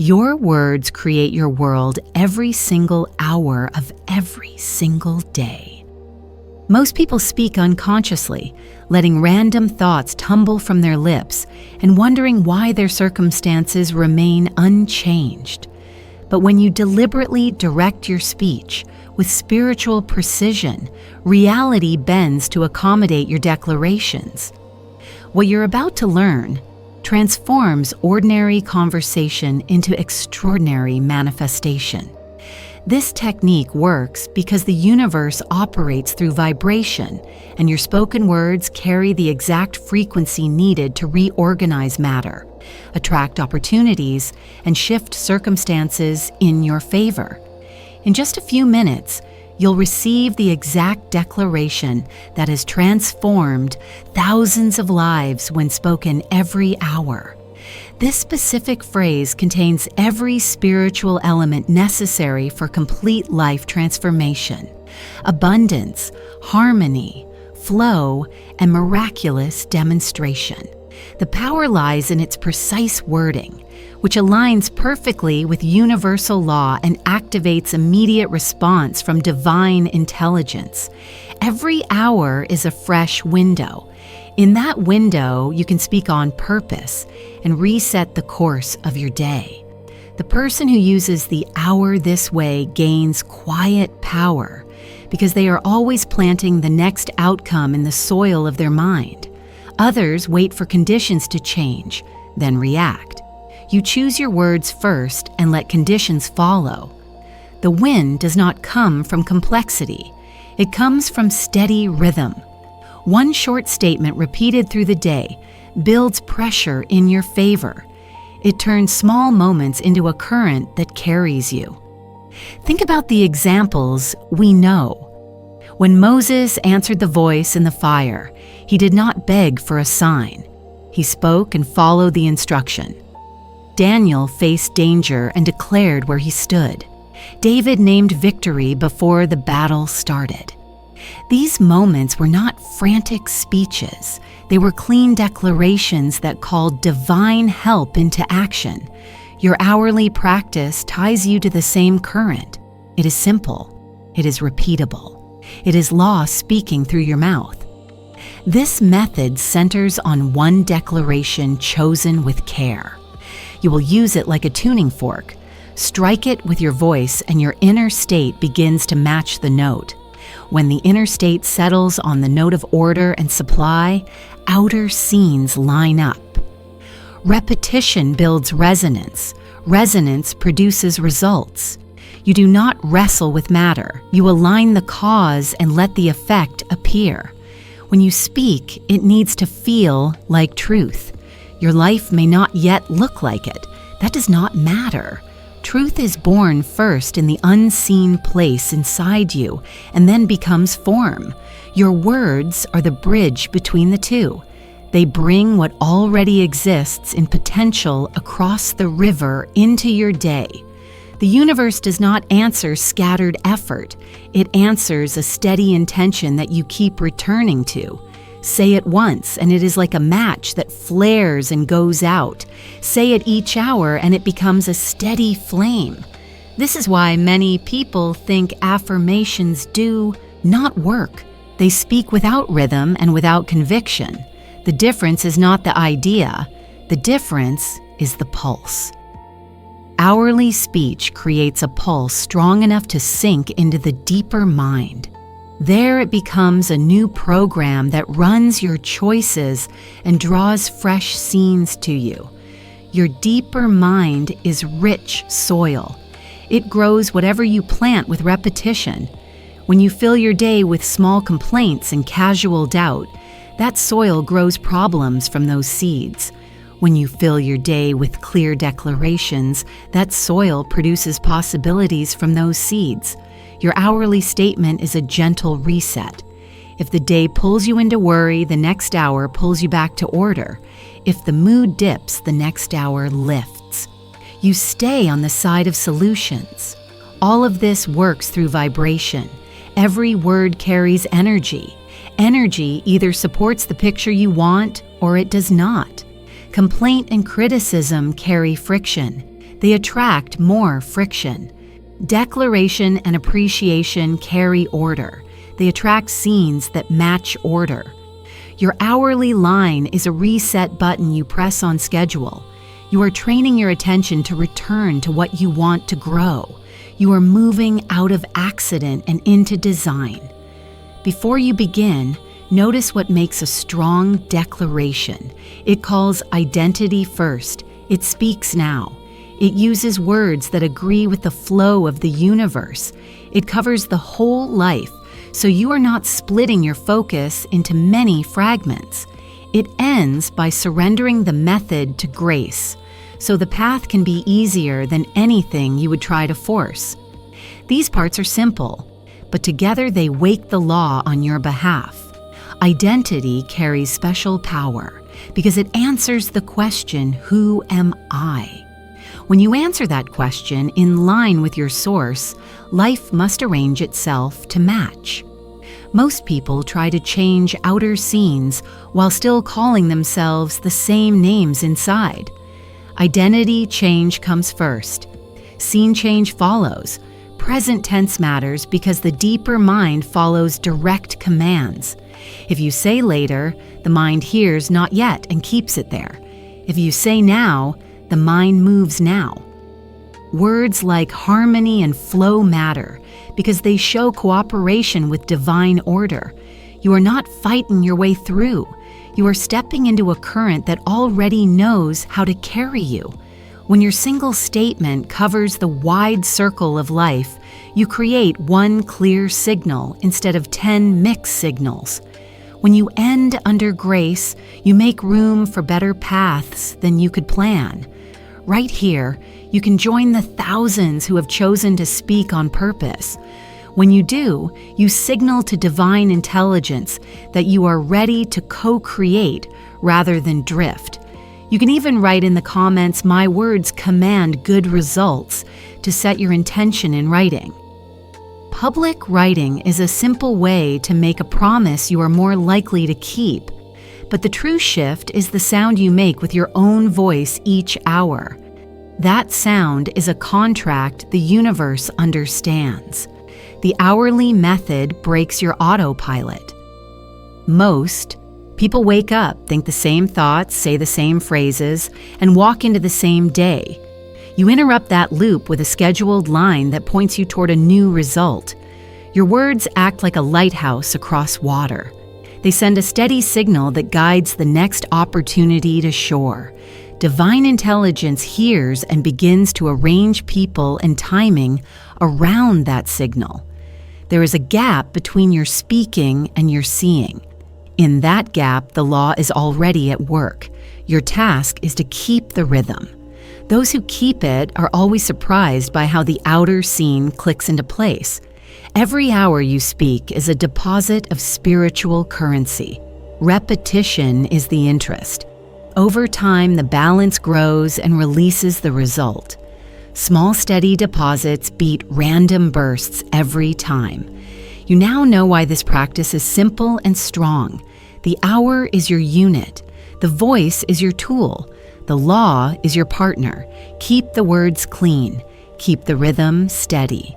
Your words create your world every single hour of every single day. Most people speak unconsciously, letting random thoughts tumble from their lips and wondering why their circumstances remain unchanged. But when you deliberately direct your speech with spiritual precision, reality bends to accommodate your declarations. What you're about to learn transforms ordinary conversation into extraordinary manifestation. This technique works because the universe operates through vibration, and your spoken words carry the exact frequency needed to reorganize matter, attract opportunities, and shift circumstances in your favor. In just a few minutes, you'll receive the exact declaration that has transformed thousands of lives when spoken every hour. This specific phrase contains every spiritual element necessary for complete life transformation: abundance, harmony, flow, and miraculous demonstration. The power lies in its precise wording, which aligns perfectly with universal law and activates immediate response from divine intelligence. Every hour is a fresh window. In that window, you can speak on purpose and reset the course of your day. The person who uses the hour this way gains quiet power because they are always planting the next outcome in the soil of their mind. Others wait for conditions to change, then react. You choose your words first and let conditions follow. The win does not come from complexity. It comes from steady rhythm. One short statement repeated through the day builds pressure in your favor. It turns small moments into a current that carries you. Think about the examples we know. When Moses answered the voice in the fire, he did not beg for a sign. He spoke and followed the instruction. Daniel faced danger and declared where he stood. David named victory before the battle started. These moments were not frantic speeches. They were clean declarations that called divine help into action. Your hourly practice ties you to the same current. It is simple. It is repeatable. It is law speaking through your mouth. This method centers on one declaration chosen with care. You will use it like a tuning fork. Strike it with your voice and your inner state begins to match the note. When the inner state settles on the note of order and supply, outer scenes line up. Repetition builds resonance. Resonance produces results. You do not wrestle with matter. You align the cause and let the effect appear. When you speak, it needs to feel like truth. Your life may not yet look like it. That does not matter. Truth is born first in the unseen place inside you and then becomes form. Your words are the bridge between the two. They bring what already exists in potential across the river into your day. The universe does not answer scattered effort. It answers a steady intention that you keep returning to. Say it once, and it is like a match that flares and goes out. Say it each hour, and it becomes a steady flame. This is why many people think affirmations do not work. They speak without rhythm and without conviction. The difference is not the idea. The difference is the pulse. Hourly speech creates a pulse strong enough to sink into the deeper mind. There it becomes a new program that runs your choices and draws fresh scenes to you. Your deeper mind is rich soil. It grows whatever you plant with repetition. When you fill your day with small complaints and casual doubt, that soil grows problems from those seeds. When you fill your day with clear declarations, that soil produces possibilities from those seeds. Your hourly statement is a gentle reset. If the day pulls you into worry, the next hour pulls you back to order. If the mood dips, the next hour lifts. You stay on the side of solutions. All of this works through vibration. Every word carries energy. Energy either supports the picture you want or it does not. Complaint and criticism carry friction. they attract more friction. Declaration and appreciation carry order. They attract scenes that match order. Your hourly line is a reset button you press on schedule. You are training your attention to return to what you want to grow. You are moving out of accident and into design. Before you begin, notice what makes a strong declaration. It calls identity first. It speaks now. It uses words that agree with the flow of the universe. It covers the whole life, so you are not splitting your focus into many fragments. It ends by surrendering the method to grace, so the path can be easier than anything you would try to force. These parts are simple, but together they wake the law on your behalf. Identity carries special power because it answers the question, who am I? When you answer that question in line with your source, life must arrange itself to match. Most people try to change outer scenes while still calling themselves the same names inside. Identity change comes first. Scene change follows. Present tense matters because the deeper mind follows direct commands. If you say later, the mind hears not yet and keeps it there. If you say now, the mind moves now. Words like harmony and flow matter because they show cooperation with divine order. You are not fighting your way through. You are stepping into a current that already knows how to carry you. When your single statement covers the wide circle of life, you create one clear signal instead of 10 mixed signals. When you end under grace, you make room for better paths than you could plan. Right here, you can join the thousands who have chosen to speak on purpose. When you do, you signal to divine intelligence that you are ready to co-create rather than drift. You can even write in the comments, "My words command good results," to set your intention in writing. Public writing is a simple way to make a promise you are more likely to keep. But the true shift is the sound you make with your own voice each hour. That sound is a contract the universe understands. The hourly method breaks your autopilot. Most people wake up, think the same thoughts, say the same phrases, and walk into the same day. You interrupt that loop with a scheduled line that points you toward a new result. Your words act like a lighthouse across water. They send a steady signal that guides the next opportunity to shore. Divine intelligence hears and begins to arrange people and timing around that signal. There is a gap between your speaking and your seeing. In that gap, the law is already at work. Your task is to keep the rhythm. Those who keep it are always surprised by how the outer scene clicks into place. Every hour you speak is a deposit of spiritual currency. Repetition is the interest. Over time, the balance grows and releases the result. Small, steady deposits beat random bursts every time. You now know why this practice is simple and strong. The hour is your unit. The voice is your tool. The law is your partner. Keep the words clean. Keep the rhythm steady.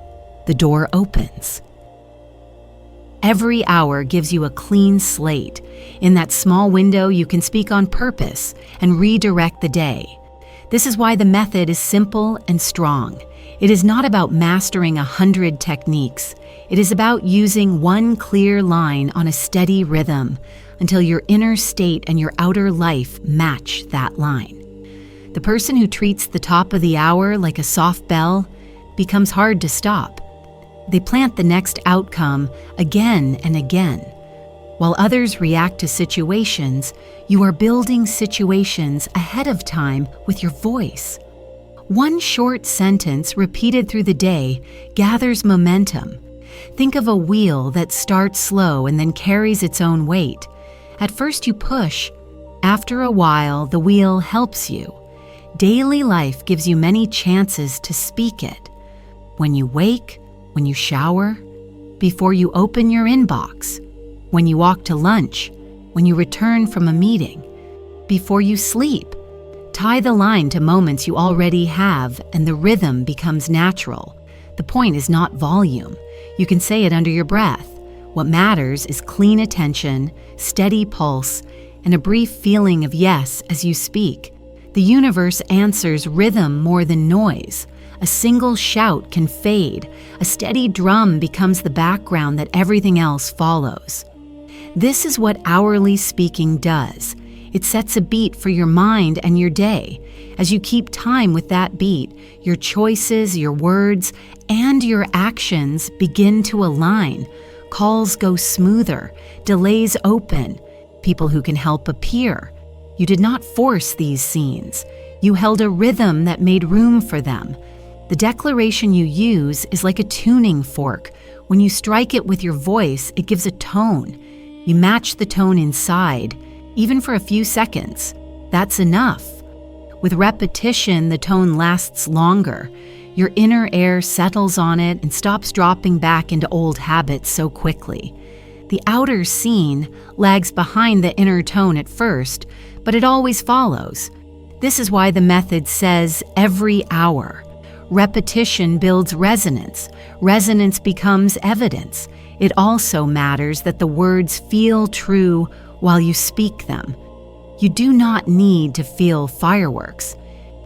The door opens. Every hour gives you a clean slate. In that small window, you can speak on purpose and redirect the day. This is why the method is simple and strong. It is not about mastering 100 techniques. It is about using one clear line on a steady rhythm until your inner state and your outer life match that line. The person who treats the top of the hour like a soft bell becomes hard to stop. They plant the next outcome again and again. While others react to situations, you are building situations ahead of time with your voice. One short sentence repeated through the day gathers momentum. Think of a wheel that starts slow and then carries its own weight. At first you push. After a while, the wheel helps you. Daily life gives you many chances to speak it. When you wake, when you shower, before you open your inbox, when you walk to lunch, when you return from a meeting, before you sleep. Tie the line to moments you already have, and the rhythm becomes natural. The point is not volume. You can say it under your breath. What matters is clean attention, steady pulse, and a brief feeling of yes as you speak. The universe answers rhythm more than noise. A single shout can fade. A steady drum becomes the background that everything else follows. This is what hourly speaking does. It sets a beat for your mind and your day. As you keep time with that beat, your choices, your words, and your actions begin to align. Calls go smoother, delays open, people who can help appear. You did not force these scenes. You held a rhythm that made room for them. The declaration you use is like a tuning fork. When you strike it with your voice, it gives a tone. You match the tone inside, even for a few seconds. That's enough. With repetition, the tone lasts longer. Your inner air settles on it and stops dropping back into old habits so quickly. The outer scene lags behind the inner tone at first, but it always follows. This is why the method says every hour. Repetition builds resonance. Resonance becomes evidence. It also matters that the words feel true while you speak them. You do not need to feel fireworks.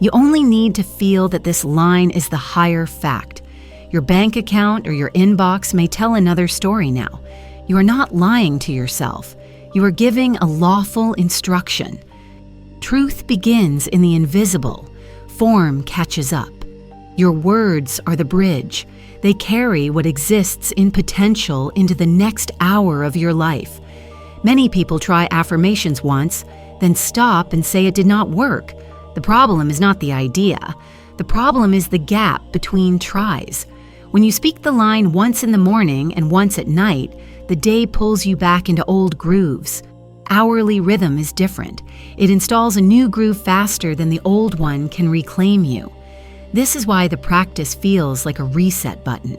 You only need to feel that this line is the higher fact. Your bank account or your inbox may tell another story now. You are not lying to yourself. You are giving a lawful instruction. Truth begins in the invisible. Form catches up. Your words are the bridge. They carry what exists in potential into the next hour of your life. Many people try affirmations once, then stop and say it did not work. The problem is not the idea. The problem is the gap between tries. When you speak the line once in the morning and once at night, the day pulls you back into old grooves. Hourly rhythm is different. It installs a new groove faster than the old one can reclaim you. This is why the practice feels like a reset button.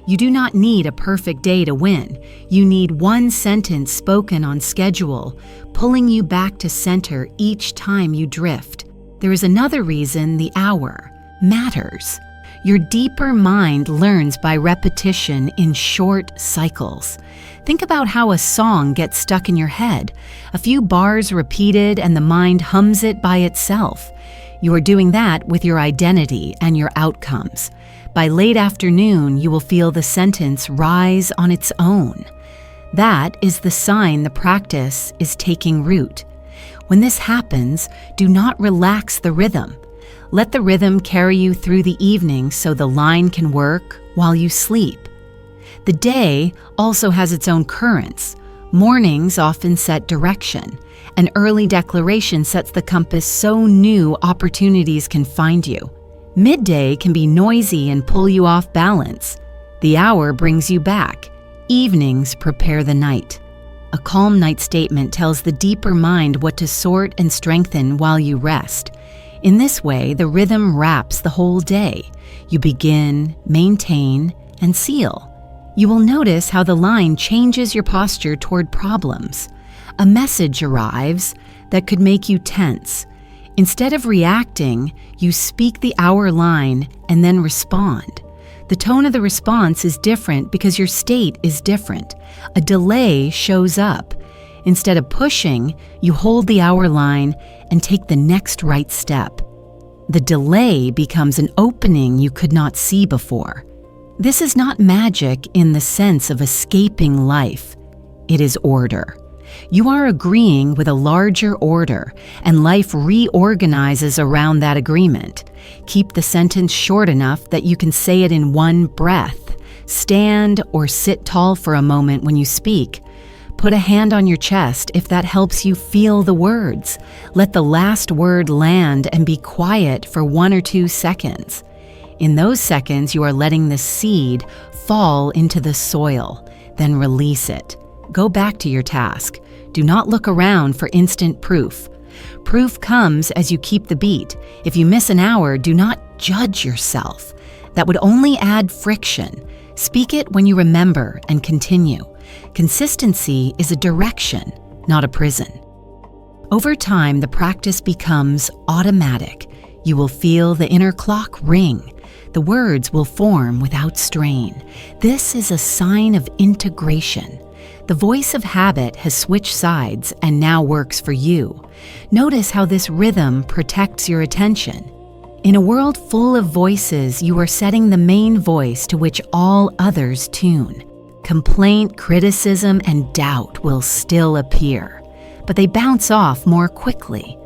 You do not need a perfect day to win. You need one sentence spoken on schedule, pulling you back to center each time you drift. There is another reason the hour matters. Your deeper mind learns by repetition in short cycles. Think about how a song gets stuck in your head. A few bars repeated and the mind hums it by itself. You are doing that with your identity and your outcomes. By late afternoon, you will feel the sentence rise on its own. That is the sign the practice is taking root. When this happens, do not relax the rhythm. Let the rhythm carry you through the evening so the line can work while you sleep. The day also has its own currents. Mornings often set direction. An early declaration sets the compass so new opportunities can find you. Midday can be noisy and pull you off balance. The hour brings you back. Evenings prepare the night. A calm night statement tells the deeper mind what to sort and strengthen while you rest. In this way, the rhythm wraps the whole day. You begin, maintain, and seal. You will notice how the line changes your posture toward problems. A message arrives that could make you tense. Instead of reacting, you speak the hour line and then respond. The tone of the response is different because your state is different. A delay shows up. Instead of pushing, you hold the hour line and take the next right step. The delay becomes an opening you could not see before. This is not magic in the sense of escaping life. It is order. You are agreeing with a larger order, and life reorganizes around that agreement. Keep the sentence short enough that you can say it in one breath. Stand or sit tall for a moment when you speak. Put a hand on your chest if that helps you feel the words. Let the last word land and be quiet for 1 or 2 seconds. In those seconds, you are letting the seed fall into the soil, then release it. Go back to your task. Do not look around for instant proof. Proof comes as you keep the beat. If you miss an hour, do not judge yourself. That would only add friction. Speak it when you remember and continue. Consistency is a direction, not a prison. Over time, the practice becomes automatic. You will feel the inner clock ring. The words will form without strain. This is a sign of integration. The voice of habit has switched sides and now works for you. Notice how this rhythm protects your attention. In a world full of voices, you are setting the main voice to which all others tune. Complaint, criticism, and doubt will still appear, but they bounce off more quickly.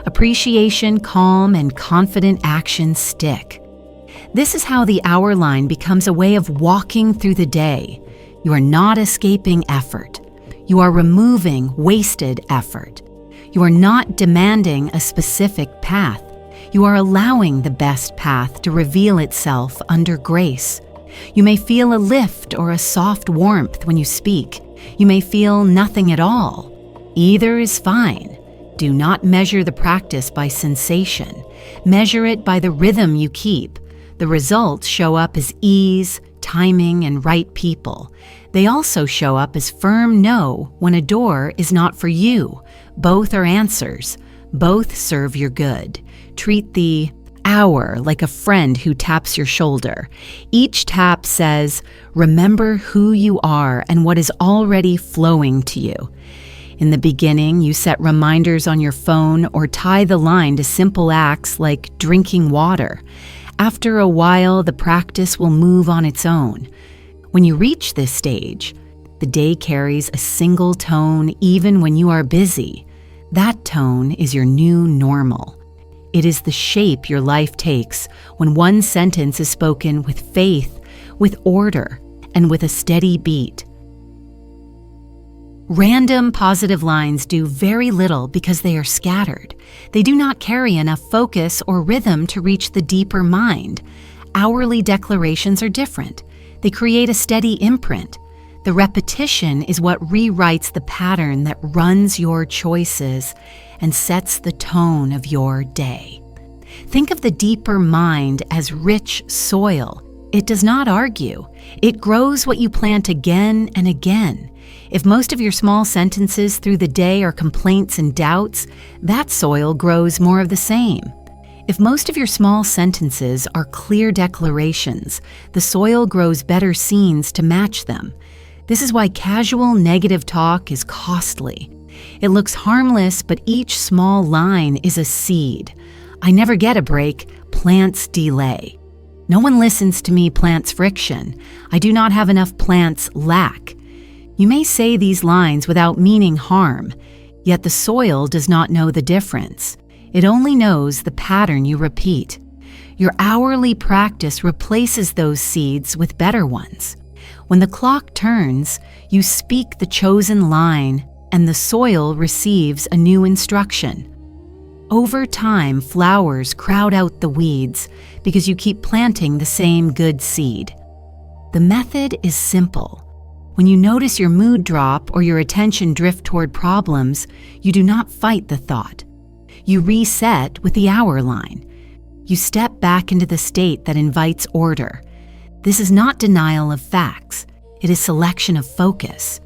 Appreciation, calm, and confident action stick. This is how the hour line becomes a way of walking through the day. You are not escaping effort. You are removing wasted effort. You are not demanding a specific path. You are allowing the best path to reveal itself under grace. You may feel a lift or a soft warmth when you speak. You may feel nothing at all. Either is fine. Do not measure the practice by sensation. Measure it by the rhythm you keep. The results show up as ease, timing, and right people. They also show up as firm no when a door is not for you. Both are answers. Both serve your good. Treat the hour like a friend who taps your shoulder. Each tap says, remember who you are and what is already flowing to you. In the beginning, you set reminders on your phone or tie the line to simple acts like drinking water. After a while, the practice will move on its own. When you reach this stage, the day carries a single tone even when you are busy. That tone is your new normal. It is the shape your life takes when one sentence is spoken with faith, with order, and with a steady beat. Random positive lines do very little because they are scattered. They do not carry enough focus or rhythm to reach the deeper mind. Hourly declarations are different. They create a steady imprint. The repetition is what rewrites the pattern that runs your choices and sets the tone of your day. Think of the deeper mind as rich soil. It does not argue. It grows what you plant again and again. If most of your small sentences through the day are complaints and doubts, that soil grows more of the same. If most of your small sentences are clear declarations, the soil grows better scenes to match them. This is why casual negative talk is costly. It looks harmless, but each small line is a seed. I never get a break, plants delay. No one listens to me, plants friction. I do not have enough, plants lack. You may say these lines without meaning harm, yet the soil does not know the difference. It only knows the pattern you repeat. Your hourly practice replaces those seeds with better ones. When the clock turns, you speak the chosen line, and the soil receives a new instruction. Over time, flowers crowd out the weeds because you keep planting the same good seed. The method is simple. When you notice your mood drop or your attention drift toward problems, you do not fight the thought. You reset with the hour line. You step back into the state that invites order. This is not denial of facts. It is selection of focus.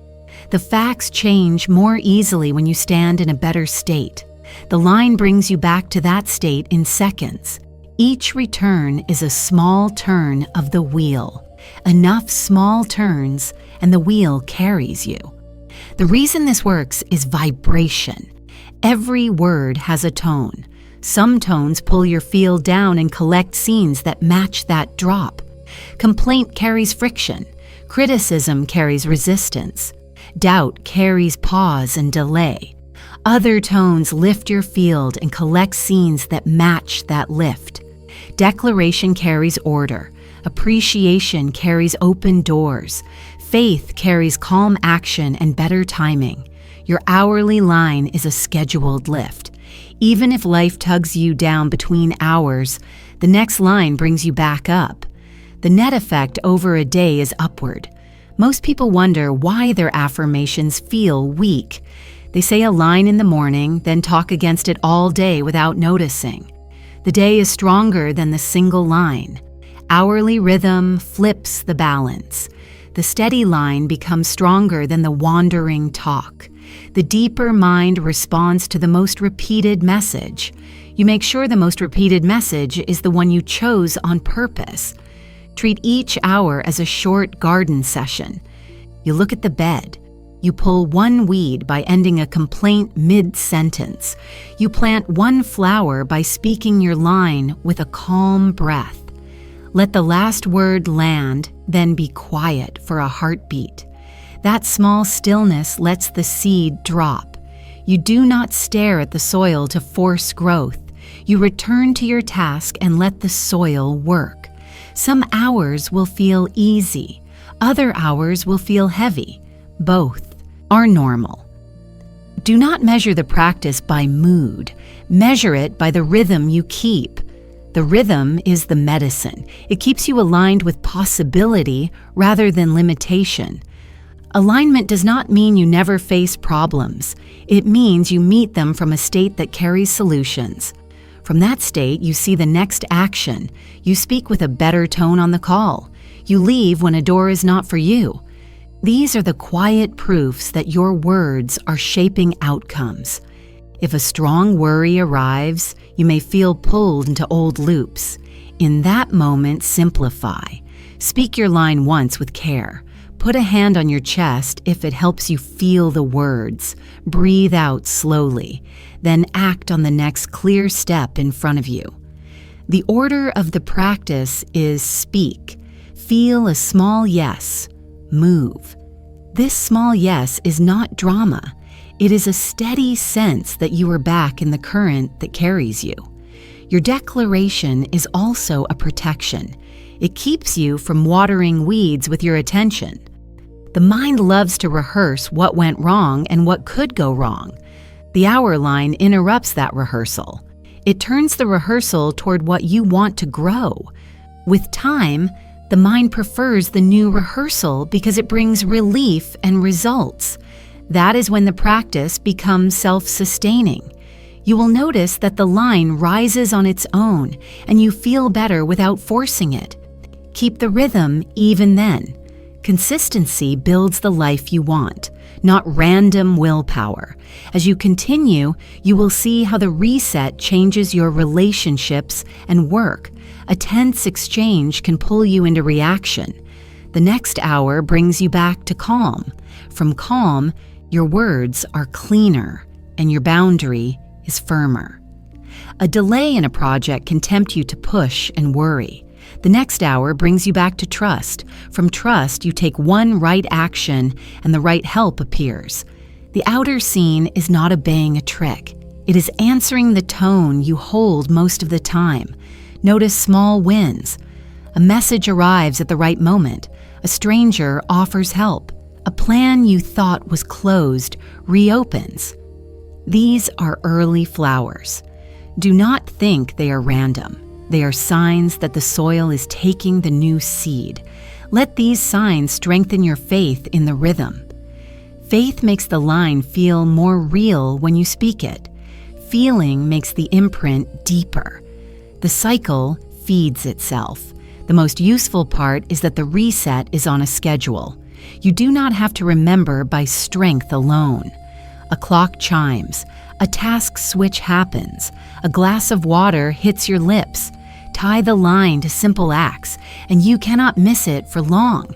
The facts change more easily when you stand in a better state. The line brings you back to that state in seconds. Each return is a small turn of the wheel. Enough small turns, and the wheel carries you. The reason this works is vibration. Every word has a tone. Some tones pull your field down and collect scenes that match that drop. Complaint carries friction. Criticism carries resistance. Doubt carries pause and delay. Other tones lift your field and collect scenes that match that lift. Declaration carries order. Appreciation carries open doors. Faith carries calm action and better timing. Your hourly line is a scheduled lift. Even if life tugs you down between hours, the next line brings you back up. The net effect over a day is upward. Most people wonder why their affirmations feel weak. They say a line in the morning, then talk against it all day without noticing. The day is stronger than the single line. Hourly rhythm flips the balance. The steady line becomes stronger than the wandering talk. The deeper mind responds to the most repeated message. You make sure the most repeated message is the one you chose on purpose. Treat each hour as a short garden session. You look at the bed. You pull one weed by ending a complaint mid-sentence. You plant one flower by speaking your line with a calm breath. Let the last word land, then be quiet for a heartbeat. That small stillness lets the seed drop. You do not stare at the soil to force growth. You return to your task and let the soil work. Some hours will feel easy. Other hours will feel heavy. Both are normal. Do not measure the practice by mood. Measure it by the rhythm you keep. The rhythm is the medicine. It keeps you aligned with possibility rather than limitation. Alignment does not mean you never face problems. It means you meet them from a state that carries solutions. From that state, you see the next action. You speak with a better tone on the call. You leave when a door is not for you. These are the quiet proofs that your words are shaping outcomes. If a strong worry arrives, you may feel pulled into old loops. In that moment, simplify. Speak your line once with care. Put a hand on your chest if it helps you feel the words. Breathe out slowly. Then act on the next clear step in front of you. The order of the practice is speak. Feel a small yes. Move. This small yes is not drama. It is a steady sense that you are back in the current that carries you. Your declaration is also a protection. It keeps you from watering weeds with your attention. The mind loves to rehearse what went wrong and what could go wrong. The hour line interrupts that rehearsal. It turns the rehearsal toward what you want to grow. With time, the mind prefers the new rehearsal because it brings relief and results. That is when the practice becomes self-sustaining. You will notice that the line rises on its own and you feel better without forcing it. Keep the rhythm even then. Consistency builds the life you want, not random willpower. As you continue, you will see how the reset changes your relationships and work. A tense exchange can pull you into reaction. The next hour brings you back to calm. From calm, your words are cleaner and your boundary is firmer. A delay in a project can tempt you to push and worry. The next hour brings you back to trust. From trust, you take one right action and the right help appears. The outer scene is not obeying a trick. It is answering the tone you hold most of the time. Notice small wins. A message arrives at the right moment. A stranger offers help. A plan you thought was closed reopens. These are early flowers. Do not think they are random. They are signs that the soil is taking the new seed. Let these signs strengthen your faith in the rhythm. Faith makes the line feel more real when you speak it. Feeling makes the imprint deeper. The cycle feeds itself. The most useful part is that the reset is on a schedule. You do not have to remember by strength alone. A clock chimes. A task switch happens. A glass of water hits your lips. Tie the line to simple acts, and you cannot miss it for long.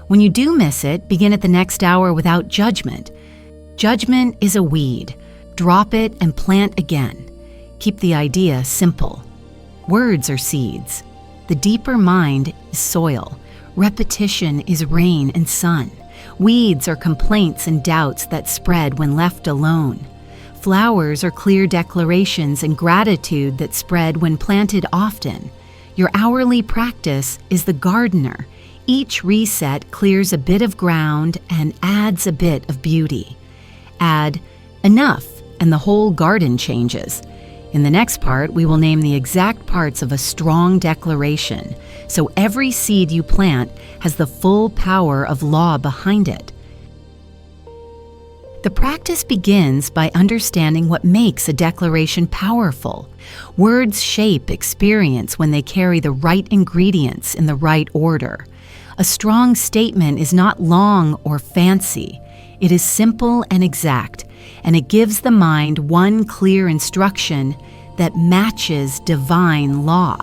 When you do miss it, begin at the next hour without judgment. Judgment is a weed. Drop it and plant again. Keep the idea simple. Words are seeds. The deeper mind is soil. Repetition is rain and sun. Weeds are complaints and doubts that spread when left alone. Flowers are clear declarations and gratitude that spread when planted often. Your hourly practice is the gardener. Each reset clears a bit of ground and adds a bit of beauty. Add enough and the whole garden changes. In the next part, we will name the exact parts of a strong declaration, so every seed you plant has the full power of law behind it. The practice begins by understanding what makes a declaration powerful. Words shape experience when they carry the right ingredients in the right order. A strong statement is not long or fancy. It is simple and exact, and it gives the mind one clear instruction that matches divine law.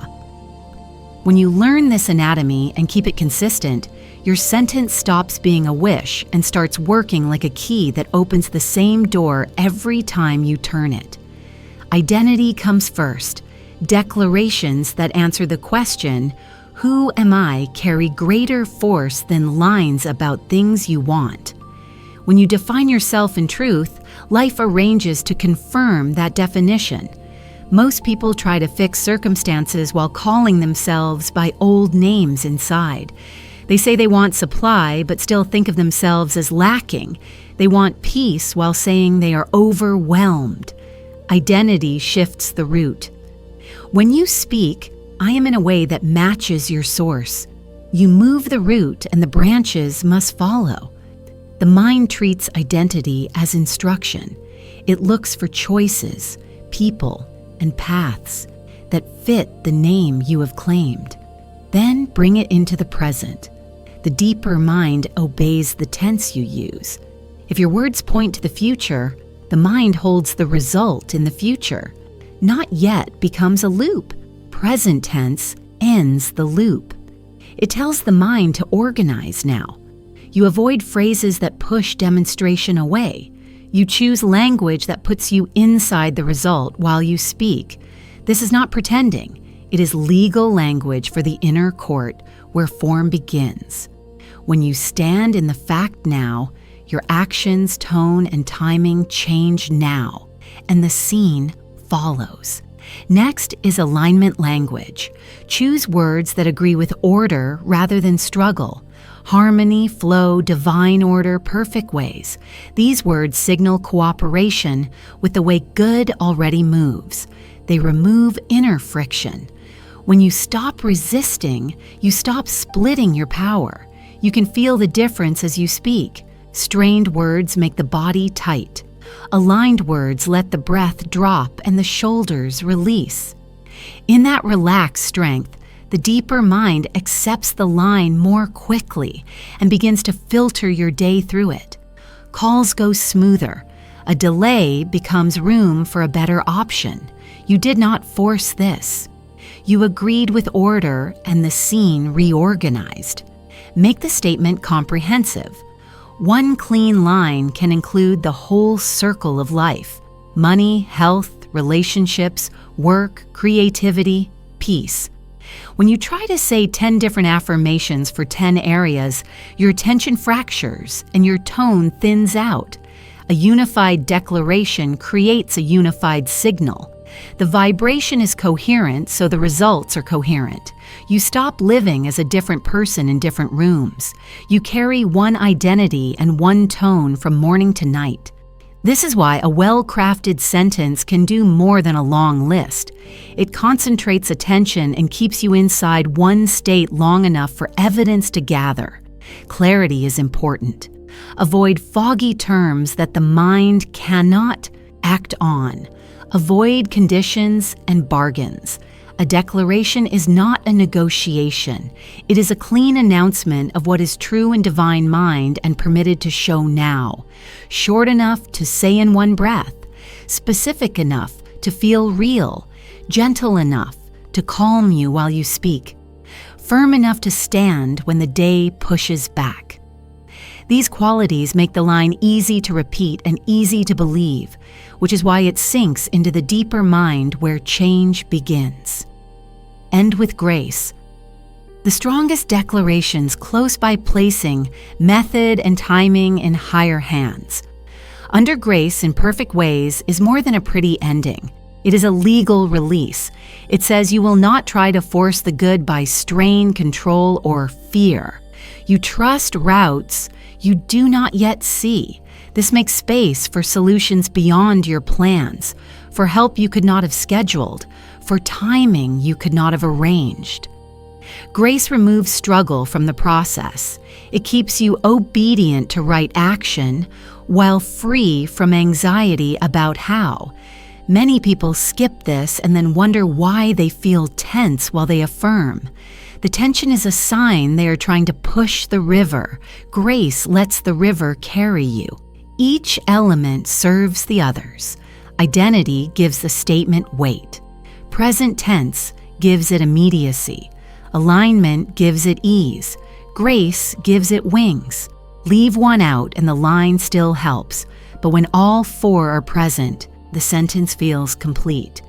When you learn this anatomy and keep it consistent, your sentence stops being a wish and starts working like a key that opens the same door every time you turn it. Identity comes first. Declarations that answer the question, "Who am I?" carry greater force than lines about things you want. When you define yourself in truth, life arranges to confirm that definition. Most people try to fix circumstances while calling themselves by old names inside. They say they want supply, but still think of themselves as lacking. They want peace while saying they are overwhelmed. Identity shifts the root. When you speak, "I am" in a way that matches your source. You move the root and the branches must follow. The mind treats identity as instruction. It looks for choices, people, and paths that fit the name you have claimed. Then bring it into the present. The deeper mind obeys the tense you use. If your words point to the future, the mind holds the result in the future. Not yet becomes a loop. Present tense ends the loop. It tells the mind to organize now. You avoid phrases that push demonstration away. You choose language that puts you inside the result while you speak. This is not pretending. It is legal language for the inner court where form begins. When you stand in the fact now, your actions, tone, and timing change now, and the scene follows. Next is alignment language. Choose words that agree with order rather than struggle. Harmony, flow, divine order, perfect ways. These words signal cooperation with the way good already moves. They remove inner friction. When you stop resisting, you stop splitting your power. You can feel the difference as you speak. Strained words make the body tight. Aligned words let the breath drop and the shoulders release. In that relaxed strength, the deeper mind accepts the line more quickly and begins to filter your day through it. Calls go smoother. A delay becomes room for a better option. You did not force this. You agreed with order and the scene reorganized. Make the statement comprehensive. One clean line can include the whole circle of life: money, health, relationships, work, creativity, peace. When you try to say 10 different affirmations for 10 areas, your attention fractures and your tone thins out. A unified declaration creates a unified signal. The vibration is coherent, so the results are coherent. You stop living as a different person in different rooms. You carry one identity and one tone from morning to night. This is why a well-crafted sentence can do more than a long list. It concentrates attention and keeps you inside one state long enough for evidence to gather. Clarity is important. Avoid foggy terms that the mind cannot act on. Avoid conditions and bargains. A declaration is not a negotiation. It is a clean announcement of what is true in divine mind and permitted to show now. Short enough to say in one breath. Specific enough to feel real. Gentle enough to calm you while you speak. Firm enough to stand when the day pushes back. These qualities make the line easy to repeat and easy to believe, which is why it sinks into the deeper mind where change begins. End with grace. The strongest declarations close by placing method and timing in higher hands. Under grace in perfect ways is more than a pretty ending. It is a legal release. It says you will not try to force the good by strain, control, or fear. You trust routes you do not yet see. This makes space for solutions beyond your plans, for help you could not have scheduled, for timing you could not have arranged. Grace removes struggle from the process. It keeps you obedient to right action while free from anxiety about how. Many people skip this and then wonder why they feel tense while they affirm. The tension is a sign they are trying to push the river. Grace lets the river carry you. Each element serves the others. Identity gives the statement weight. Present tense gives it immediacy. Alignment gives it ease. Grace gives it wings. Leave one out and the line still helps, but when all four are present, the sentence feels complete.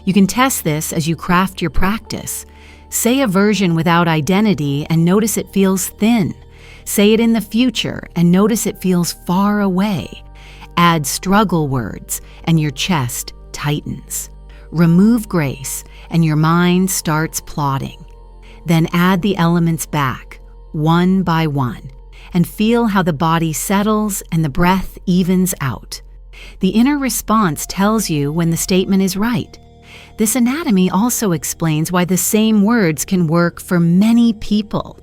You can test this as you craft your practice. Say a version without identity and notice it feels thin. Say it in the future and notice it feels far away. Add struggle words and your chest tightens. Remove grace and your mind starts plotting. Then add the elements back, one by one, and feel how the body settles and the breath evens out. The inner response tells you when the statement is right. This anatomy also explains why the same words can work for many people.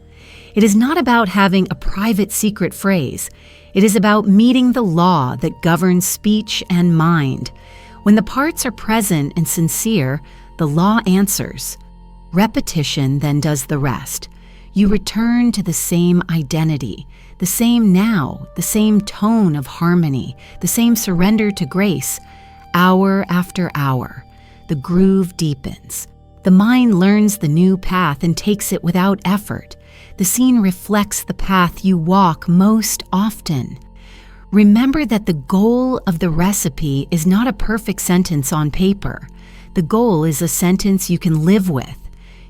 It is not about having a private secret phrase. It is about meeting the law that governs speech and mind. When the parts are present and sincere, the law answers. Repetition then does the rest. You return to the same identity, the same now, the same tone of harmony, the same surrender to grace. Hour after hour, the groove deepens. The mind learns the new path and takes it without effort. The scene reflects the path you walk most often. Remember that the goal of the recipe is not a perfect sentence on paper. The goal is a sentence you can live with.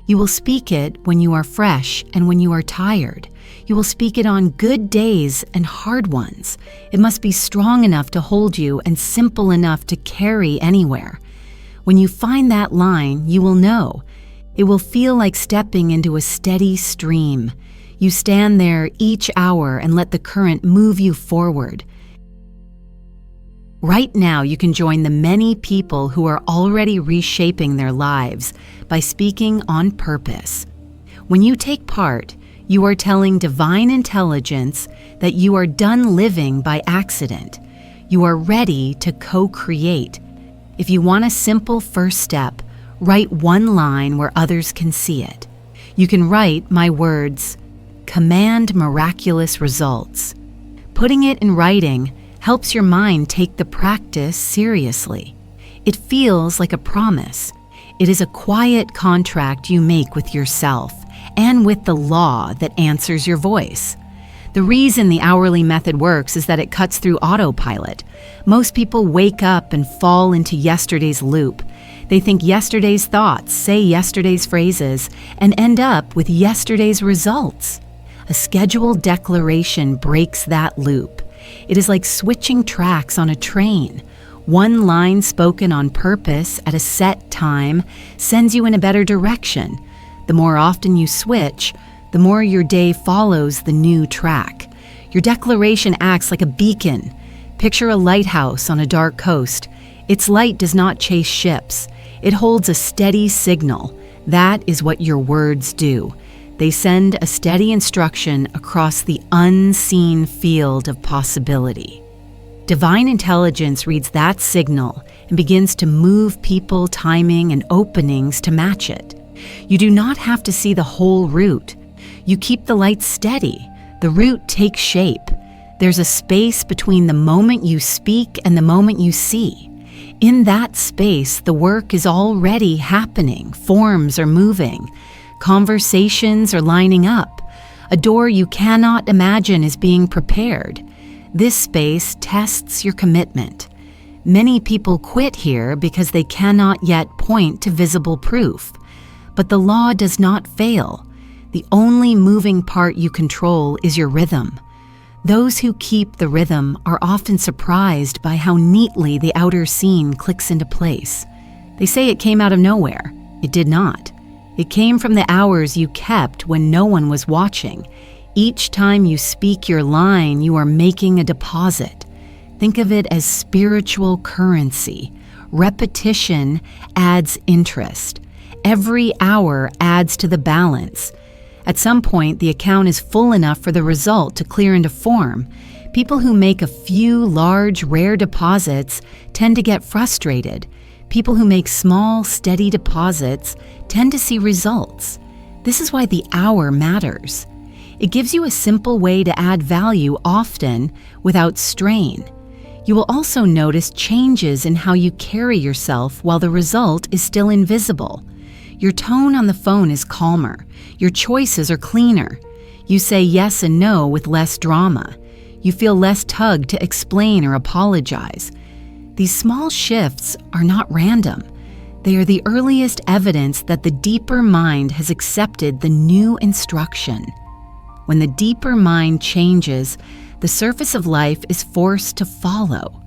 You will speak it when you are fresh and when you are tired. You will speak it on good days and hard ones. It must be strong enough to hold you and simple enough to carry anywhere. When you find that line, you will know. It will feel like stepping into a steady stream. You stand there each hour and let the current move you forward. Right now, you can join the many people who are already reshaping their lives by speaking on purpose. When you take part, you are telling divine intelligence that you are done living by accident. You are ready to co-create. If you want a simple first step, write one line where others can see it. You can write my words, "Command miraculous results." Putting it in writing helps your mind take the practice seriously. It feels like a promise. It is a quiet contract you make with yourself and with the law that answers your voice. The reason the hourly method works is that it cuts through autopilot. Most people wake up and fall into yesterday's loop. They think yesterday's thoughts, say yesterday's phrases, and end up with yesterday's results. A scheduled declaration breaks that loop. It is like switching tracks on a train. One line spoken on purpose at a set time sends you in a better direction. The more often you switch, the more your day follows the new track. Your declaration acts like a beacon. Picture a lighthouse on a dark coast. Its light does not chase ships. It holds a steady signal. That is what your words do. They send a steady instruction across the unseen field of possibility. Divine intelligence reads that signal and begins to move people, timing, and openings to match it. You do not have to see the whole route. You keep the light steady. The route takes shape. There's a space between the moment you speak and the moment you see. In that space, the work is already happening. Forms are moving. Conversations are lining up. A door you cannot imagine is being prepared. This space tests your commitment. Many people quit here because they cannot yet point to visible proof. But the law does not fail. The only moving part you control is your rhythm. Those who keep the rhythm are often surprised by how neatly the outer scene clicks into place. They say it came out of nowhere. It did not. It came from the hours you kept when no one was watching. Each time you speak your line, you are making a deposit. Think of it as spiritual currency. Repetition adds interest. Every hour adds to the balance. At some point, the account is full enough for the result to clear into form. People who make a few large, rare deposits tend to get frustrated. People who make small, steady deposits tend to see results. This is why the hour matters. It gives you a simple way to add value often without strain. You will also notice changes in how you carry yourself while the result is still invisible. Your tone on the phone is calmer. Your choices are cleaner. You say yes and no with less drama. You feel less tugged to explain or apologize. These small shifts are not random. They are the earliest evidence that the deeper mind has accepted the new instruction. When the deeper mind changes, the surface of life is forced to follow.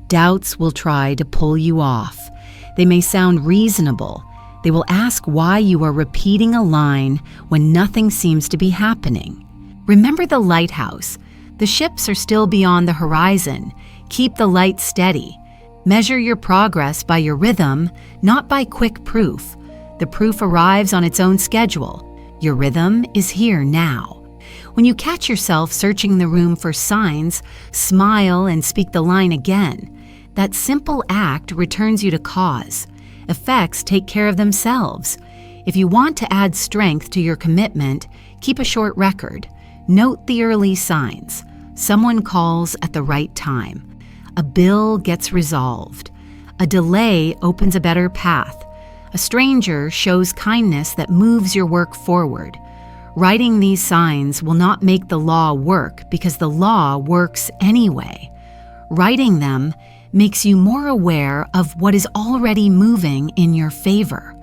Doubts will try to pull you off. They may sound reasonable. They will ask why you are repeating a line when nothing seems to be happening. Remember the lighthouse. The ships are still beyond the horizon. Keep the light steady. Measure your progress by your rhythm, not by quick proof. The proof arrives on its own schedule. Your rhythm is here now. When you catch yourself searching the room for signs, smile and speak the line again. That simple act returns you to cause. Effects take care of themselves. If you want to add strength to your commitment, keep a short record. Note the early signs. Someone calls at the right time. A bill gets resolved. A delay opens a better path. A stranger shows kindness that moves your work forward. Writing these signs will not make the law work because the law works anyway. Writing them makes you more aware of what is already moving in your favor.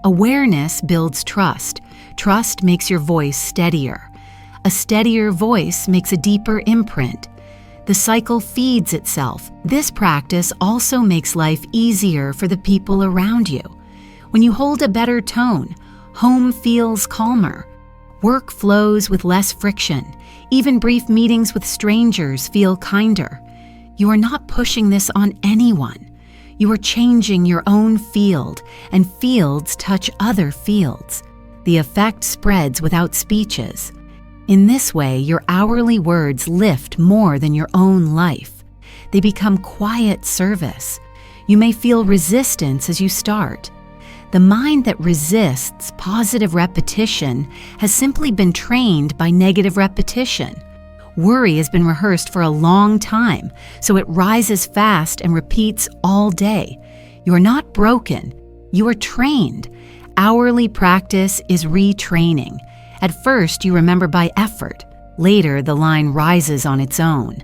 Awareness builds trust. Trust makes your voice steadier. A steadier voice makes a deeper imprint. The cycle feeds itself. This practice also makes life easier for the people around you. When you hold a better tone, home feels calmer. Work flows with less friction. Even brief meetings with strangers feel kinder. You are not pushing this on anyone. You are changing your own field, and fields touch other fields. The effect spreads without speeches. In this way, your hourly words lift more than your own life. They become quiet service. You may feel resistance as you start. The mind that resists positive repetition has simply been trained by negative repetition. Worry has been rehearsed for a long time, so it rises fast and repeats all day. You are not broken. You are trained. Hourly practice is retraining. At first, you remember by effort. Later, the line rises on its own.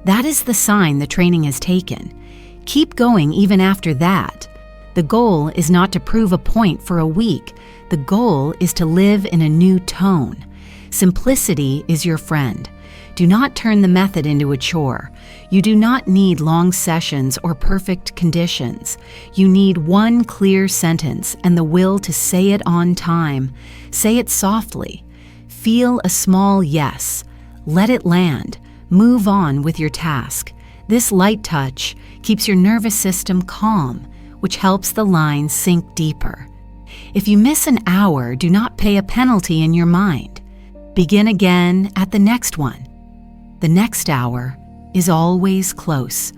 That is the sign the training has taken. Keep going even after that. The goal is not to prove a point for a week. The goal is to live in a new tone. Simplicity is your friend. Do not turn the method into a chore. You do not need long sessions or perfect conditions. You need one clear sentence and the will to say it on time. Say it softly. Feel a small yes. Let it land. Move on with your task. This light touch keeps your nervous system calm, which helps the line sink deeper. If you miss an hour, do not pay a penalty in your mind. Begin again at the next one. The next hour is always close.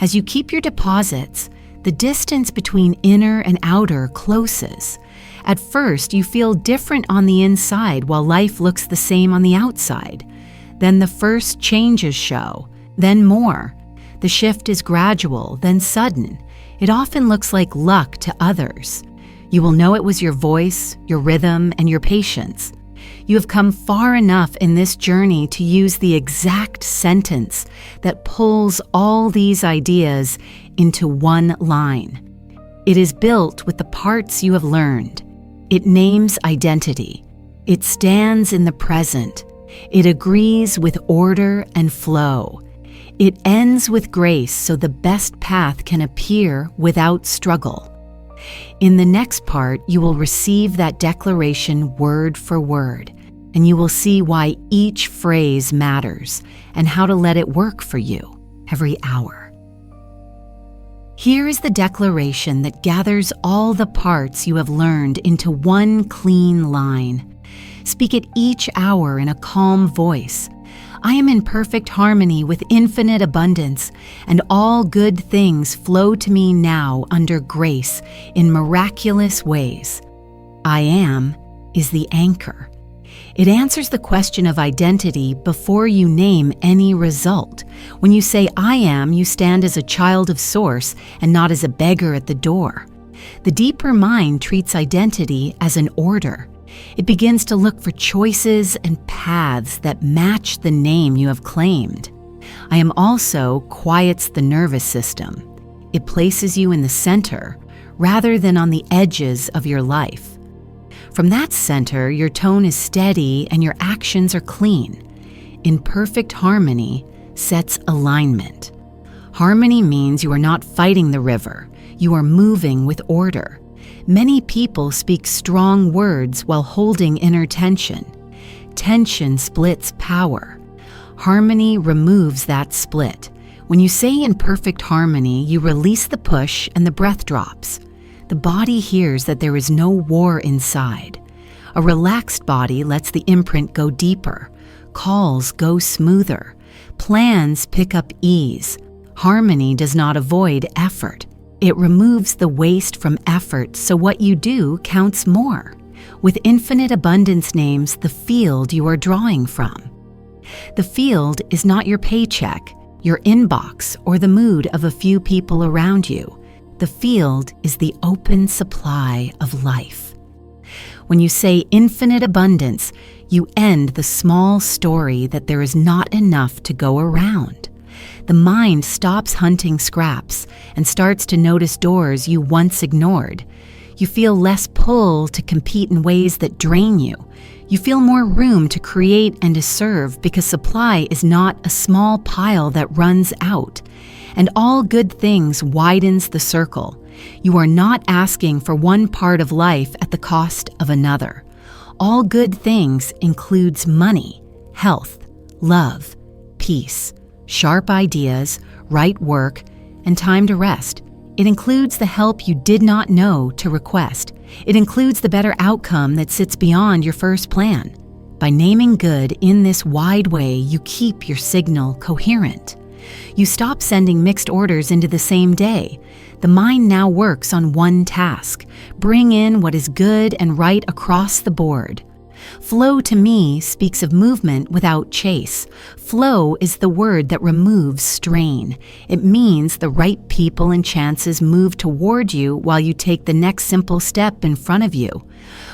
As you keep your deposits, the distance between inner and outer closes. At first, you feel different on the inside while life looks the same on the outside. Then the first changes show, then more. The shift is gradual, then sudden. It often looks like luck to others. You will know it was your voice, your rhythm, and your patience. You have come far enough in this journey to use the exact sentence that pulls all these ideas into one line. It is built with the parts you have learned. It names identity. It stands in the present. It agrees with order and flow. It ends with grace so the best path can appear without struggle. In the next part, you will receive that declaration word for word, and you will see why each phrase matters and how to let it work for you every hour. Here is the declaration that gathers all the parts you have learned into one clean line. Speak it each hour in a calm voice. I am in perfect harmony with infinite abundance, and all good things flow to me now under grace in miraculous ways. I am is the anchor. It answers the question of identity before you name any result. When you say I am, you stand as a child of Source and not as a beggar at the door. The deeper mind treats identity as an order. It begins to look for choices and paths that match the name you have claimed. I am also quiets the nervous system. It places you in the center rather than on the edges of your life. From that center, your tone is steady and your actions are clean. In perfect harmony sets alignment. Harmony means you are not fighting the river. You are moving with order. Many people speak strong words while holding inner tension. Tension splits power. Harmony removes that split. When you say in perfect harmony, you release the push and the breath drops. The body hears that there is no war inside. A relaxed body lets the imprint go deeper. Calls go smoother. Plans pick up ease. Harmony does not avoid effort. It removes the waste from effort, so what you do counts more. With infinite abundance names the field you are drawing from. The field is not your paycheck, your inbox, or the mood of a few people around you. The field is the open supply of life. When you say infinite abundance, you end the small story that there is not enough to go around. The mind stops hunting scraps and starts to notice doors you once ignored. You feel less pull to compete in ways that drain you. You feel more room to create and to serve because supply is not a small pile that runs out. And all good things widens the circle. You are not asking for one part of life at the cost of another. All good things includes money, health, love, peace, sharp ideas, right work, and time to rest. It includes the help you did not know to request. It includes the better outcome that sits beyond your first plan. By naming good in this wide way, you keep your signal coherent. You stop sending mixed orders into the same day. The mind now works on one task. Bring in what is good and right across the board. Flow to me speaks of movement without chase. Flow is the word that removes strain. It means the right people and chances move toward you while you take the next simple step in front of you.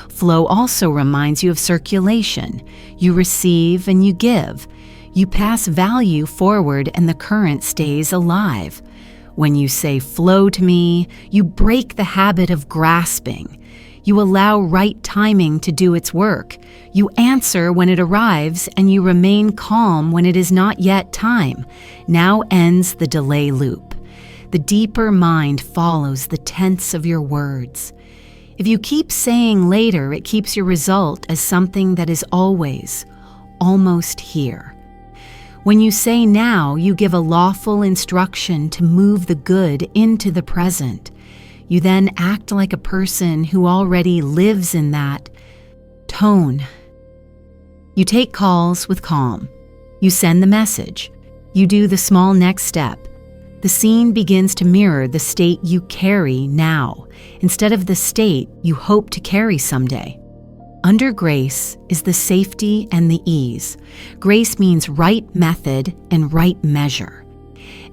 Flow also reminds you of circulation. You receive and you give. You pass value forward and the current stays alive. When you say flow to me, you break the habit of grasping. You allow right timing to do its work. You answer when it arrives and you remain calm when it is not yet time. Now ends the delay loop. The deeper mind follows the tense of your words. If you keep saying later, it keeps your result as something that is always, almost here. When you say now, you give a lawful instruction to move the good into the present. You then act like a person who already lives in that tone. You take calls with calm. You send the message. You do the small next step. The scene begins to mirror the state you carry now, instead of the state you hope to carry someday. Under grace is the safety and the ease. Grace means right method and right measure.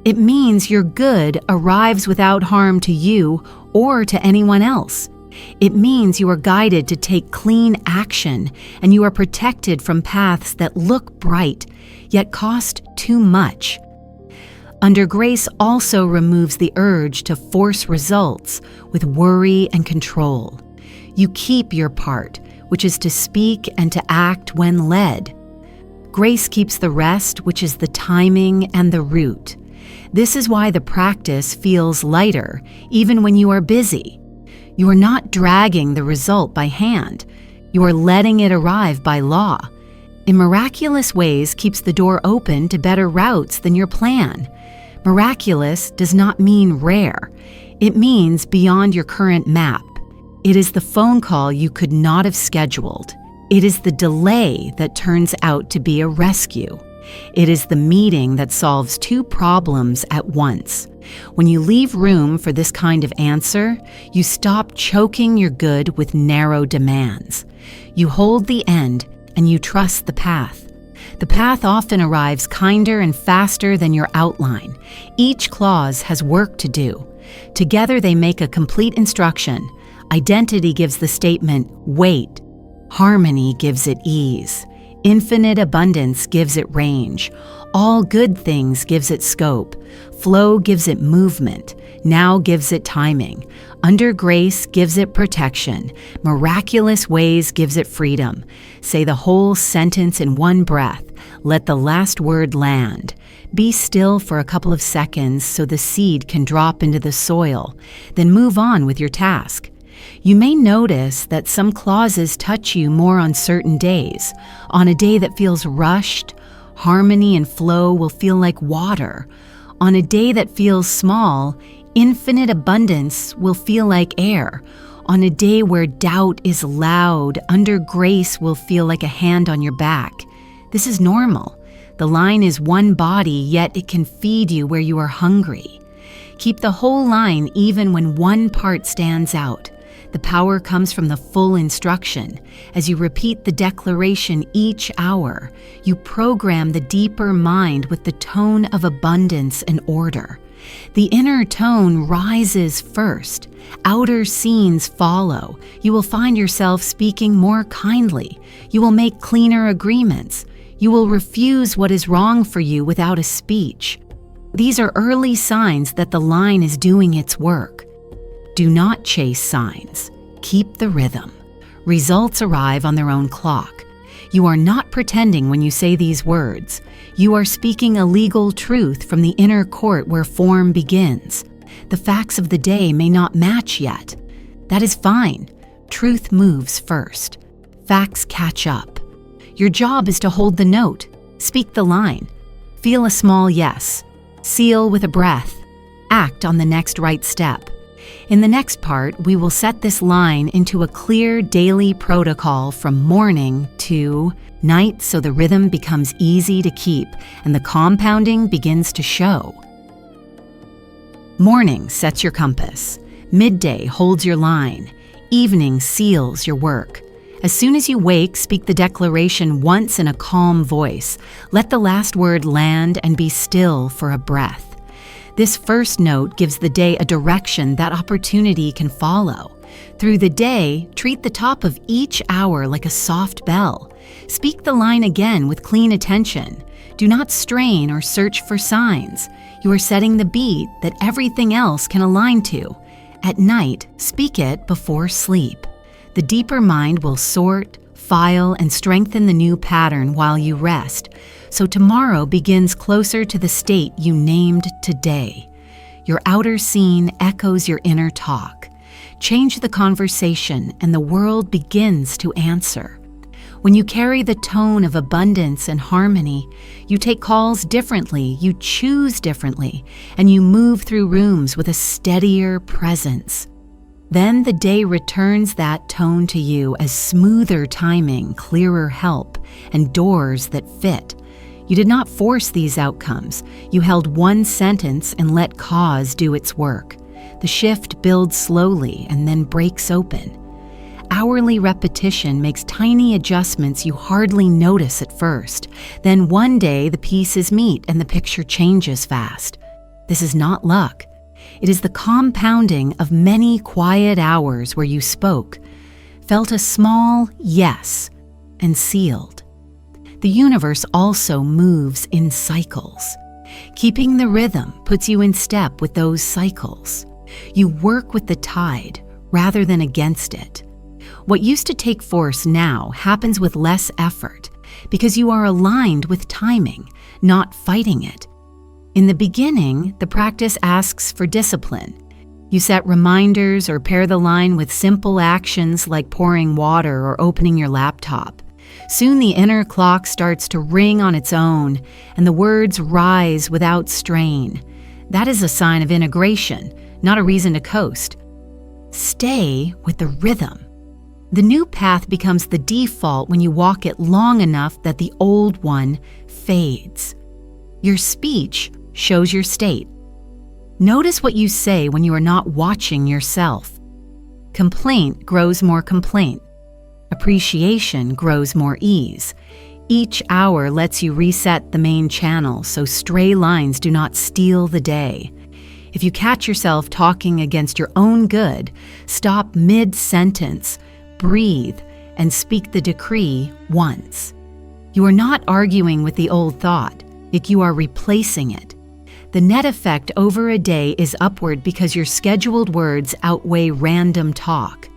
It means your good arrives without harm to you or to anyone else. It means you are guided to take clean action and you are protected from paths that look bright yet cost too much. Under grace also removes the urge to force results with worry and control. You keep your part, which is to speak and to act when led. Grace keeps the rest, which is the timing and the root. This is why the practice feels lighter, even when you are busy. You are not dragging the result by hand. You are letting it arrive by law. In miraculous ways keeps the door open to better routes than your plan. Miraculous does not mean rare. It means beyond your current map. It is the phone call you could not have scheduled. It is the delay that turns out to be a rescue. It is the meeting that solves two problems at once. When you leave room for this kind of answer, you stop choking your good with narrow demands. You hold the end and you trust the path. The path often arrives kinder and faster than your outline. Each clause has work to do. Together they make a complete instruction. Identity gives the statement weight. Harmony gives it ease. Infinite abundance gives it range. All good things gives it scope. Flow gives it movement. Now gives it timing. Under grace gives it protection. Miraculous ways gives it freedom. Say the whole sentence in one breath. Let the last word land. Be still for a couple of seconds so the seed can drop into the soil. Then move on with your task. You may notice that some clauses touch you more on certain days. On a day that feels rushed, harmony and flow will feel like water. On a day that feels small, infinite abundance will feel like air. On a day where doubt is loud, under grace will feel like a hand on your back. This is normal. The line is one body, yet it can feed you where you are hungry. Keep the whole line even when one part stands out. The power comes from the full instruction. As you repeat the declaration each hour, you program the deeper mind with the tone of abundance and order. The inner tone rises first. Outer scenes follow. You will find yourself speaking more kindly. You will make cleaner agreements. You will refuse what is wrong for you without a speech. These are early signs that the line is doing its work. Do not chase signs. Keep the rhythm. Results arrive on their own clock. You are not pretending when you say these words. You are speaking a legal truth from the inner court where form begins. The facts of the day may not match yet. That is fine. Truth moves first. Facts catch up. Your job is to hold the note, speak the line, feel a small yes, seal with a breath, act on the next right step. In the next part, we will set this line into a clear daily protocol from morning to night so the rhythm becomes easy to keep and the compounding begins to show. Morning sets your compass. Midday holds your line. Evening seals your work. As soon as you wake, speak the declaration once in a calm voice. Let the last word land and be still for a breath. This first note gives the day a direction that opportunity can follow. Through the day, treat the top of each hour like a soft bell. Speak the line again with clean attention. Do not strain or search for signs. You are setting the beat that everything else can align to. At night, speak it before sleep. The deeper mind will sort, file, and strengthen the new pattern while you rest. So tomorrow begins closer to the state you named today. Your outer scene echoes your inner talk. Change the conversation and the world begins to answer. When you carry the tone of abundance and harmony, you take calls differently, you choose differently, and you move through rooms with a steadier presence. Then the day returns that tone to you as smoother timing, clearer help, and doors that fit. You did not force these outcomes. You held one sentence and let cause do its work. The shift builds slowly and then breaks open. Hourly repetition makes tiny adjustments you hardly notice at first. Then one day the pieces meet and the picture changes fast. This is not luck. It is the compounding of many quiet hours where you spoke, felt a small yes, and sealed. The universe also moves in cycles. Keeping the rhythm puts you in step with those cycles. You work with the tide rather than against it. What used to take force now happens with less effort because you are aligned with timing, not fighting it. In the beginning, the practice asks for discipline. You set reminders or pair the line with simple actions like pouring water or opening your laptop. Soon the inner clock starts to ring on its own, and the words rise without strain. That is a sign of integration, not a reason to coast. Stay with the rhythm. The new path becomes the default when you walk it long enough that the old one fades. Your speech shows your state. Notice what you say when you are not watching yourself. Complaint grows more complaint. Appreciation grows more ease. Each hour lets you reset the main channel so stray lines do not steal the day. If you catch yourself talking against your own good, stop mid-sentence, breathe, and speak the decree once. You are not arguing with the old thought, you are replacing it. The net effect over a day is upward because your scheduled words outweigh random talk.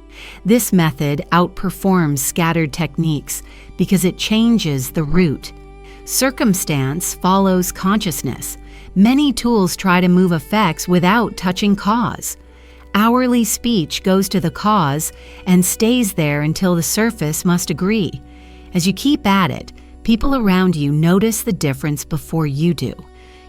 This method outperforms scattered techniques because it changes the root. Circumstance follows consciousness. Many tools try to move effects without touching cause. Hourly speech goes to the cause and stays there until the surface must agree. As you keep at it, people around you notice the difference before you do.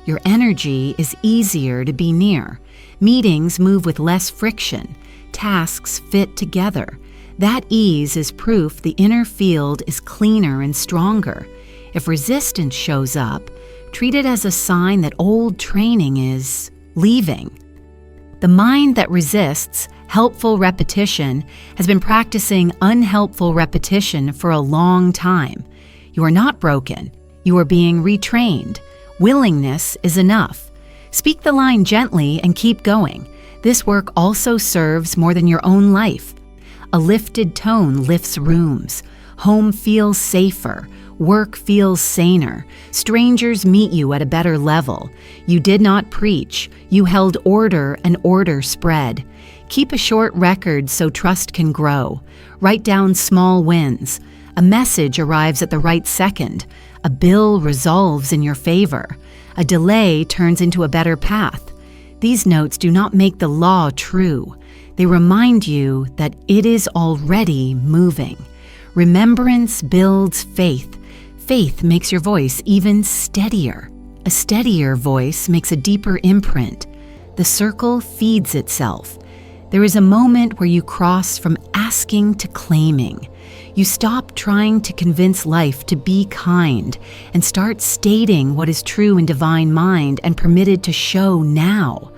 Your energy is easier to be near. Meetings move with less friction. Tasks fit together. That ease is proof the inner field is cleaner and stronger. If resistance shows up, treat it as a sign that old training is leaving. The mind that resists helpful repetition has been practicing unhelpful repetition for a long time. You are not broken. You are being retrained. Willingness is enough. Speak the line gently and keep going. This work also serves more than your own life. A lifted tone lifts rooms. Home feels safer. Work feels saner. Strangers meet you at a better level. You did not preach. You held order and order spread. Keep a short record so trust can grow. Write down small wins. A message arrives at the right second. A bill resolves in your favor. A delay turns into a better path. These notes do not make the law true. They remind you that it is already moving. Remembrance builds faith. Faith makes your voice even steadier. A steadier voice makes a deeper imprint. The circle feeds itself. There is a moment where you cross from asking to claiming. You stop trying to convince life to be kind and start stating what is true in divine mind and permitted to show now.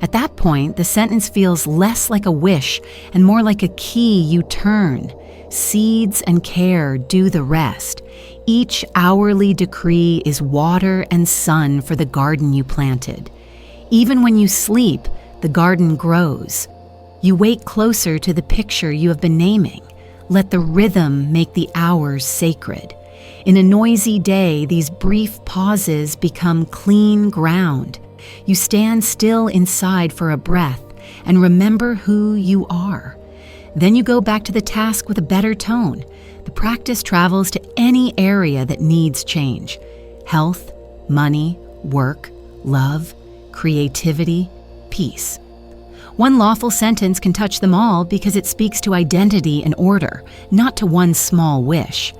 At that point, the sentence feels less like a wish and more like a key you turn. Seeds and care do the rest. Each hourly decree is water and sun for the garden you planted. Even when you sleep, the garden grows. You wake closer to the picture you have been naming. Let the rhythm make the hours sacred. In a noisy day, these brief pauses become clean ground. You stand still inside for a breath and remember who you are. Then you go back to the task with a better tone. The practice travels to any area that needs change. Health, money, work, love, creativity, peace. One lawful sentence can touch them all because it speaks to identity and order, not to one small wish.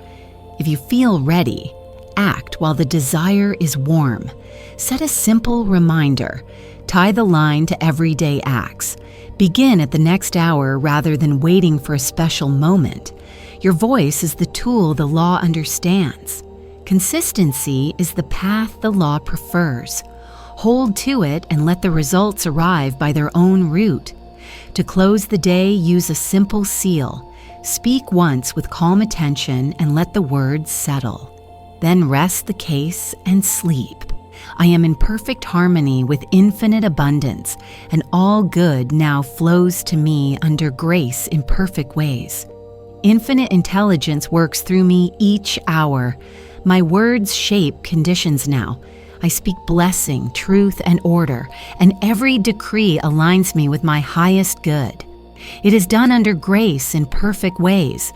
If you feel ready, act while the desire is warm. Set a simple reminder. Tie the line to everyday acts. Begin at the next hour rather than waiting for a special moment. Your voice is the tool the law understands. Consistency is the path the law prefers. Hold to it and let the results arrive by their own route. To close the day, use a simple seal. Speak once with calm attention and let the words settle. Then rest the case and sleep. I am in perfect harmony with infinite abundance, and all good now flows to me under grace in perfect ways. Infinite intelligence works through me each hour. My words shape conditions now. I speak blessing, truth, and order, and every decree aligns me with my highest good. It is done under grace in perfect ways.